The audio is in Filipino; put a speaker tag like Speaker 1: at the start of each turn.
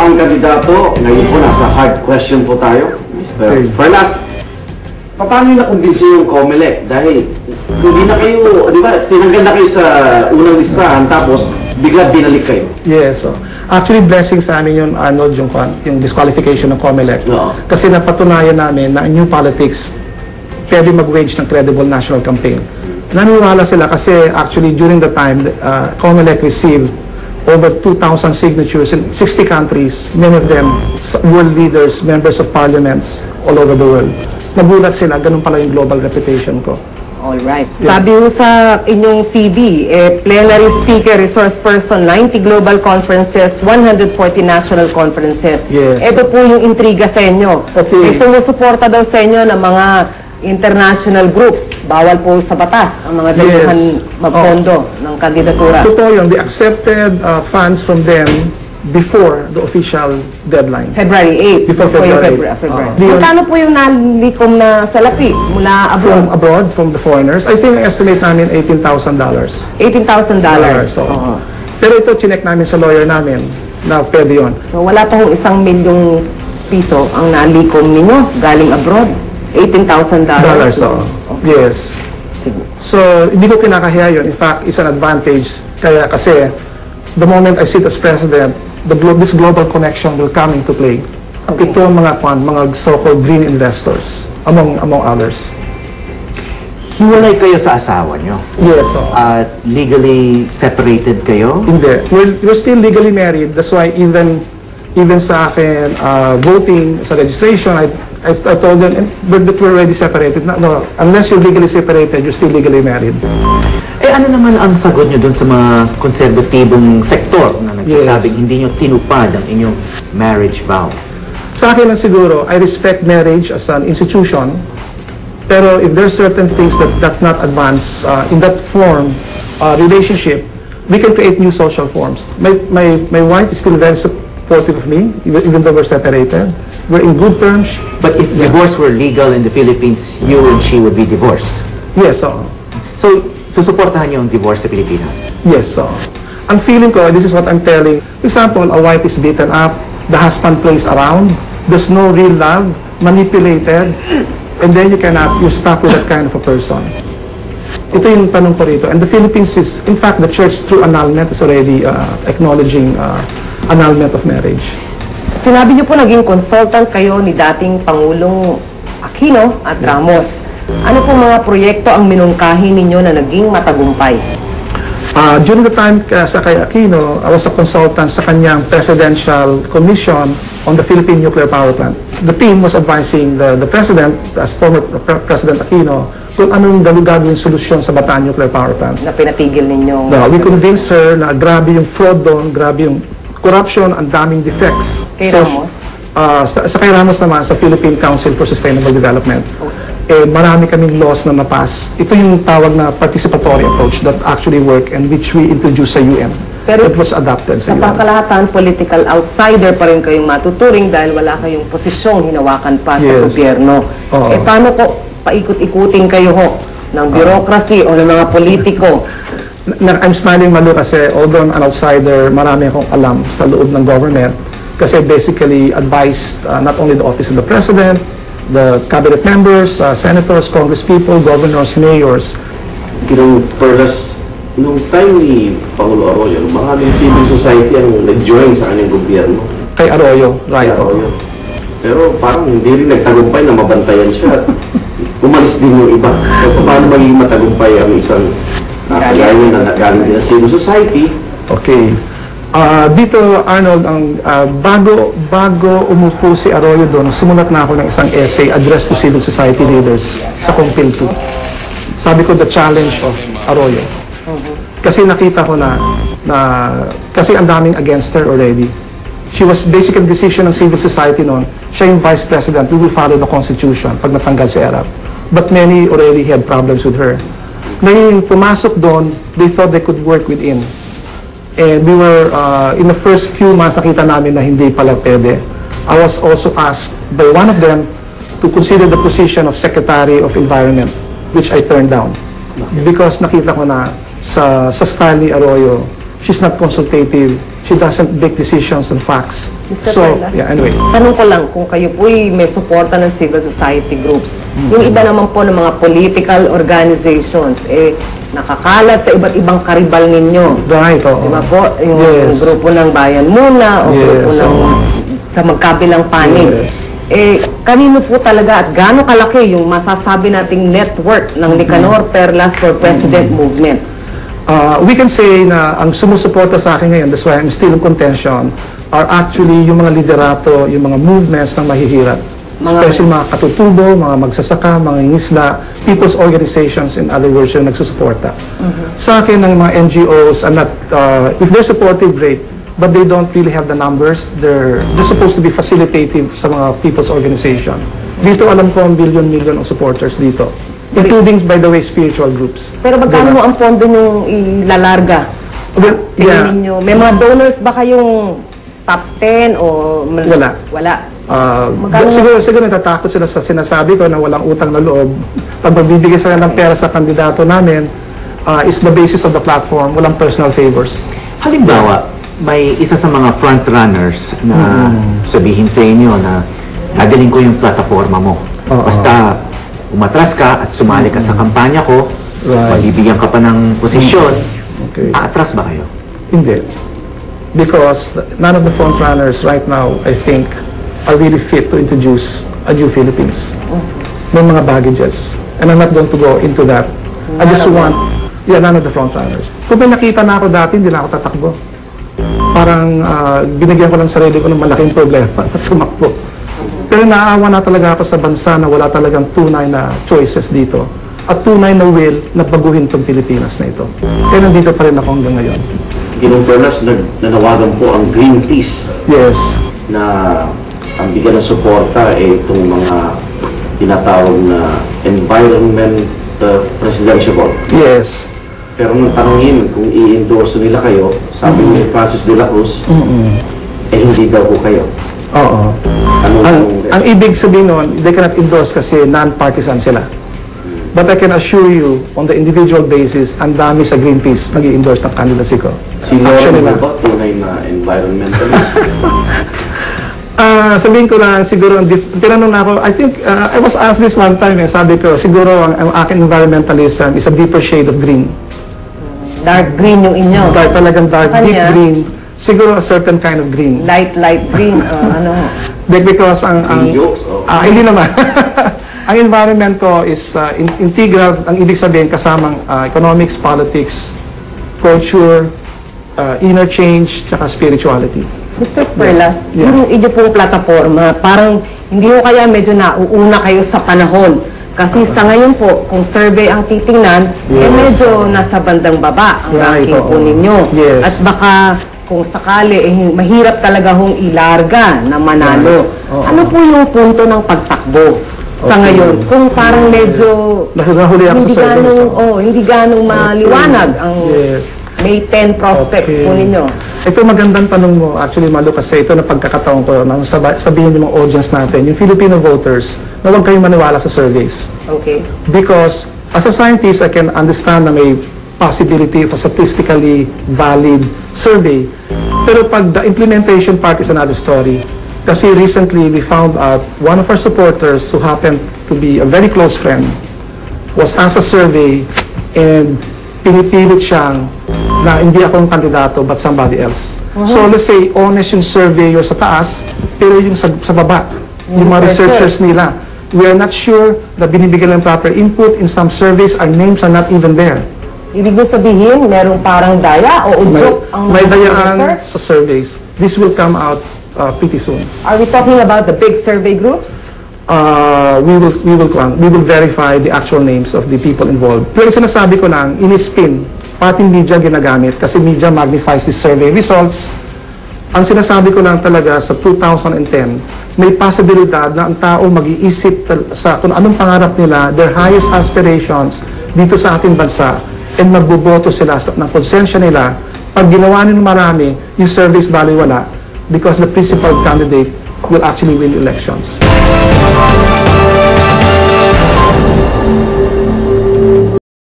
Speaker 1: ang kandidato. Ngayon po nasa hard question po tayo. Mr. Perlas, paano nyo nakumbinsi yung COMELEC? Dahil hindi na kayo, di ba, tinanggal na kayo sa unang listahan, tapos bigla binalik kayo.
Speaker 2: Yes. Actually, blessing sa amin yun, Arnold, yung disqualification ng COMELEC.
Speaker 1: No.
Speaker 2: Kasi napatunayan namin na new politics pwede mag-wage ng credible national campaign. Naniwala sila kasi actually during the time, COMELEC received over 2,000 signatures in 60 countries, many of them world leaders, members of parliaments all over the world. Nagulat sila, ganun pala yung global reputation ko.
Speaker 3: Alright.
Speaker 2: Yeah.
Speaker 3: Sabi mo sa inyong CV, plenary speaker, resource person, 90 global conferences, 140 national conferences.
Speaker 2: Yes.
Speaker 3: Ito po yung intriga sa inyo.
Speaker 2: Okay.
Speaker 3: Sumusuporta daw sa inyo ng mga international groups. Bawal po sa batas ang mga dayuhan magpondo ng kandidatura.
Speaker 2: Totoo yun. They accepted funds from them before the official deadline.
Speaker 3: February 8.
Speaker 2: Before February 8.
Speaker 3: February.
Speaker 2: Yun.
Speaker 3: Magkano po yung nalikom na salapi mula
Speaker 2: From
Speaker 3: abroad?
Speaker 2: abroad, from the foreigners, I think estimate namin $18,000.
Speaker 3: $18,000.
Speaker 2: So.
Speaker 3: Oo.
Speaker 2: Pero ito, chinek namin sa lawyer namin na pwede yun.
Speaker 3: So, wala pa hong ₱1,000,000 ang nalikom ninyo galing abroad. $18,000.
Speaker 2: So.
Speaker 3: Okay.
Speaker 2: Yes. So, hindi ko kinakahiya yun. In fact, it's an advantage. Kaya kasi, the moment I sit as president, this global connection will come into play.
Speaker 3: Okay.
Speaker 2: Ito ang mga so-called green investors, among others.
Speaker 4: Hiwalay kayo sa asawa nyo?
Speaker 2: Yes.
Speaker 4: At legally separated kayo?
Speaker 2: Hindi. We're still legally married. That's why even sa akin, voting sa registration, I told them that we're already separated. No, unless you're legally separated, you're still legally married.
Speaker 4: Eh ano naman ang sagot nyo dun sa mga konserbatibong sektor na nagsasabing hindi nyo tinupad ang inyong marriage vow?
Speaker 2: Sa akin lang siguro, I respect marriage as an institution, pero if there's certain things that's not advanced in that form, relationship, we can create new social forms. My wife is still very supportive of me, even though we're separated. We're in good terms.
Speaker 4: But if divorce were legal in the Philippines, you and she would be divorced?
Speaker 2: Yes,
Speaker 4: So, susuportahan nyo ang divorce sa Pilipinas?
Speaker 2: yes, ang feeling ko, this is what I'm telling. For example, a wife is beaten up, the husband plays around, there's no real love, manipulated, and then you're stuck with that kind of a person. Ito yung tanong ko rito. And the Philippines is, in fact, the church through annulment is already acknowledging annulment of marriage.
Speaker 3: Sinabi niyo po naging consultant kayo ni dating Pangulong Aquino at Ramos. Ano po mga proyekto ang minungkahi ninyo na naging matagumpay?
Speaker 2: During the time sa kay Aquino, I was a consultant sa kanyang Presidential Commission on the Philippine Nuclear Power Plant. The team was advising the President, as former President Aquino, kung anong gagawin solusyon sa Bataan Nuclear Power Plant.
Speaker 3: Na pinatigil ninyo?
Speaker 2: We convinced her na grabe yung fraud doon, grabe yung corruption, ang daming defects.
Speaker 3: Kay Ramos?
Speaker 2: Sa kay Ramos naman, sa Philippine Council for Sustainable Development. Marami kaming laws na napas. Ito yung tawag na participatory approach that actually work and which we introduced sa UN.
Speaker 3: Pero
Speaker 2: it was adopted sa
Speaker 3: sa
Speaker 2: UN.
Speaker 3: pangkalahatan, political outsider pa rin kayong matuturing dahil wala kayong posisyong hinawakan pa sa
Speaker 2: Yes.
Speaker 3: gobyerno.
Speaker 2: Oo.
Speaker 3: Paano po paikot-ikutin kayo ng bureaucracy o ng mga politiko?
Speaker 2: I'm smiling, Malu, kasi although an outsider, marami akong alam sa loob ng government kasi basically advised not only the office of the President, the cabinet members, senators, congresspeople, governors, mayors.
Speaker 1: Perlas, nung time ni Pangulo Arroyo, maraming civil society ang nag-join sa kanyang gobyerno.
Speaker 2: Kay Arroyo, right?
Speaker 1: Arroyo. Pero parang hindi rin nagtagumpay na mabantayan siya. Umalis din yung iba. So, paano magiging matagumpay ang isang kagayon na nagaling din sa civil society?
Speaker 2: Okay. Dito, Arnold, bago umupo si Arroyo doon, sumulat na ako ng isang essay, Address to Civil Society Leaders, sa Compil 2. Sabi ko, the challenge of Arroyo. Kasi nakita ko na kasi ang daming against her already. She was basically decision ng civil society noon. Siya yung vice president, we will follow the constitution pag natanggal si Erap. But many already had problems with her. Ngayon, pumasok doon, they thought they could work within. And we were, in the first few months, nakita namin na hindi pala pwede. I was also asked by one of them to consider the position of Secretary of Environment, which I turned down. Because nakita ko na sa style ni Arroyo, she's not consultative, She doesn't make decisions on facts.
Speaker 3: Mr.
Speaker 2: So,
Speaker 3: Perlas,
Speaker 2: yeah, anyway.
Speaker 3: tanong ko lang, kung kayo po'y may suporta ng civil society groups, yung iba naman po ng mga political organizations, nakakalat sa iba't ibang karibal ninyo.
Speaker 2: Right, oo.
Speaker 3: Diba po? Yung
Speaker 2: Yes.
Speaker 3: grupo ng Bayan Muna, o
Speaker 2: Yes,
Speaker 3: grupo ng
Speaker 2: oo.
Speaker 3: sa magkabilang panig.
Speaker 2: Yes.
Speaker 3: Kanino po talaga at gaano kalaki yung masasabi nating network ng NICANOR PERLAS for President movement?
Speaker 2: We can say na ang sumusuporta sa akin ngayon, that's why I'm still in contention, are actually yung mga liderato, yung mga movements ng mahihirap. Especially mga katutubo, mga magsasaka, mga ingisla, people's organizations, in other words, yung nagsusuporta. Sa akin, ng mga NGOs, I'm not, if they're supportive, great, but they don't really have the numbers. They're supposed to be facilitative sa mga people's organization. Dito alam ko ang billion-million ng supporters dito. Including, by the way, spiritual groups.
Speaker 3: Pero magkano mo ang pondo nyo ilalarga?
Speaker 2: Well, yeah.
Speaker 3: Ninyo? May mga donors ba kayong top 10 o...
Speaker 2: Wala.
Speaker 3: Wala.
Speaker 2: Siguro natatakot sila sa sinasabi ko na walang utang na loob. Pag magbibigay sila ng pera sa kandidato namin, is the basis of the platform, walang personal favors.
Speaker 4: Halimbawa, may isa sa mga front runners na sabihin sa inyo na dadaling ko yung plataforma mo. Basta umatras ka at sumali ka sa kampanya ko, mabibigyan ka pa ng posisyon, aatras ba kayo?
Speaker 2: Hindi. Because none of the front runners right now, I think, are really fit to introduce a new Philippines. May mga baggages. And I'm not going to go into that. I just want, none of the front runners. Kung may nakita na ako dati, hindi na ako tatakbo. Parang binigyan ko lang sarili ko ng malaking problema at tumakbo. Pero naaawa na talaga ako sa bansa na wala talagang tunay na choices dito. At tunay na will na baguhin itong Pilipinas na ito. Kaya nandito pa rin ako hanggang ngayon.
Speaker 1: Ginong Perlas, nanawagan po ang Greenpeace
Speaker 2: Yes.
Speaker 1: na ang bigyan ng suporta itong mga tinatawag na environment presidential vote.
Speaker 2: Yes.
Speaker 1: Pero nung tanongin kung i-endorse nila kayo, sabi ni Francis de la Cruz, hindi daw po kayo.
Speaker 2: Oo. Ang ibig sabihin nun, they cannot endorse kasi non-partisan sila. But I can assure you, on the individual basis, ang dami sa Greenpeace nag-i-endorse ng candidacy ko.
Speaker 1: Si Lauren ba, tunay na environmentalist?
Speaker 2: Sabihin ko na siguro, tinanong na ako, I think, I was asked this one time, sabi ko, siguro ang aking environmentalism is a deeper shade of green.
Speaker 3: Dark green yung inyo.
Speaker 2: Talagang dark, deep green. Siguro a certain kind of green.
Speaker 3: Light green, ano?
Speaker 2: Because hindi naman. Ang environment ko is integral, ang ibig sabihin kasamang economics, politics, culture, inner change, tsaka spirituality.
Speaker 3: Mr. Perlas, yung inyo pong plataforma, parang hindi ko kaya medyo nauuna kayo sa panahon. Kasi sa ngayon po, kung survey ang titingnan, medyo nasa bandang baba ang ranking po ninyo. At baka kung sakali, mahirap talaga hong ilarga na manalo. Ano po yung punto ng pagtakbo sa ngayon? Kung parang medyo hindi ganong maliwanag ang May 10 prospect po ninyo.
Speaker 2: Ito magandang tanong mo, actually Malu, kasi ito na pagkakataon ko nang sabihin yung mga audience natin, yung Filipino voters, na huwag kayong maniwala sa surveys.
Speaker 3: Okay.
Speaker 2: Because as a scientist, I can understand na may possibility of a statistically valid survey. Pero pag the implementation part is another story. Kasi recently, we found out one of our supporters who happened to be a very close friend was asked a survey and pinipilit siyang na hindi ako ang kandidato but somebody else. So let's say, honest yung surveyor sa taas, pero yung sa baba, yung mga researchers nila, we are not sure na binibigyan ng proper input. In some surveys, our names are not even there.
Speaker 3: Ibig sabihin, merong parang daya o udyok ang
Speaker 2: may dayaan sa surveys. This will come out pretty soon.
Speaker 3: Are we talking about the big survey groups?
Speaker 2: We will verify the actual names of the people involved. Pero sinasabi ko lang, in-spin, pati media ginagamit kasi media magnifies the survey results. Ang sinasabi ko lang talaga sa 2010, may posibilidad na ang tao mag-iisip sa kung anong pangarap nila, their highest aspirations dito sa ating bansa, and magboboto sila ng konsensya nila. Pag ginawa nila marami, yung surveys baliwala because the principal candidate will actually win elections.